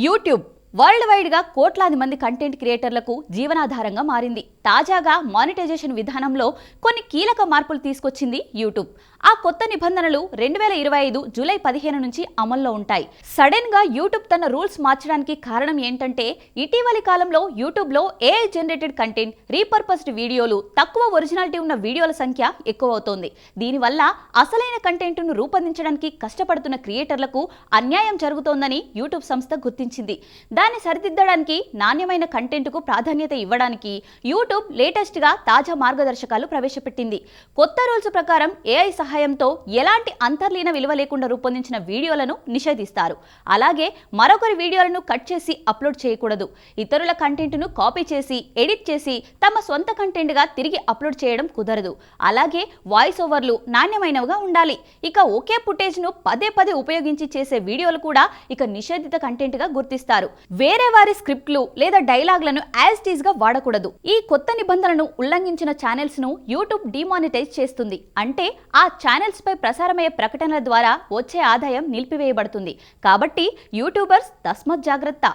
YouTube world wide గా కోట్లాది మంది కంటెంట్ క్రియేటర్లకు జీవనాధారంగా మారింది. తాజాగా మానిటైజేషన్ విధానంలో కొన్ని కీలక మార్పులు తీసుకొచ్చింది యూట్యూబ్. ఆ కొత్త నిబంధనలు 2025 జూలై 15 నుంచి అమల్లో ఉంటాయి. సడన్ గా యూట్యూబ్ తన రూల్స్ మార్చడానికి కారణం ఏంటంటే, ఇటీవలి కాలంలో యూట్యూబ్ లో ఏఐ జనరేటెడ్ కంటెంట్, రీపర్పస్డ్ వీడియోలు, తక్కువ ఒరిజినాలిటీ ఉన్న వీడియోల సంఖ్య ఎక్కువ అవుతోంది. దీనివల్ల అసలైన కంటెంట్ ను రూపొందించడానికి కష్టపడుతున్న క్రియేటర్లకు అన్యాయం జరుగుతోందని యూట్యూబ్ సంస్థ గుర్తించింది. దాన్ని సరిదిద్దడానికి, నాణ్యమైన కంటెంట్ కు ప్రాధాన్యత ఇవ్వడానికి యూట్యూబ్ లేటెస్ట్ గా తాజా మార్గదర్శకాలు ప్రవేశపెట్టింది. కొత్త రూల్స్ ప్రకారం ఏఐ సహాయంతో ఎలాంటి అంతర్లీన విలువ లేకుండా రూపొందించిన వీడియోలను నిషేధిస్తారు. అలాగే మరొకరి వీడియోలను కట్ చేసి అప్లోడ్ చేయకూడదు. ఇతరుల కంటెంట్ ను కాపీ చేసి, ఎడిట్ చేసి తమ సొంత కంటెంట్ గా తిరిగి అప్లోడ్ చేయడం కుదరదు. అలాగే వాయిస్ ఓవర్లు నాణ్యమైనవిగా ఉండాలి. ఇక ఒకే ఫుటేజ్ ను పదే పదే ఉపయోగించి చేసే వీడియోలు కూడా ఇక నిషేధిత కంటెంట్ గా గుర్తిస్తారు. వేరే వారి స్క్రిప్ట్లు లేదా డైలాగ్లను యాజ్ టీజ్ గా వాడకూడదు. ఈ కొత్త నిబంధనలను ఉల్లంఘించిన ఛానల్స్ ను యూట్యూబ్ డిమానిటైజ్ చేస్తుంది. అంటే ఆ ఛానల్స్ పై ప్రసారమయ్యే ప్రకటనల ద్వారా వచ్చే ఆదాయం నిలిపివేయబడుతుంది. కాబట్టి యూట్యూబర్స్ తస్మత్ జాగ్రత్త.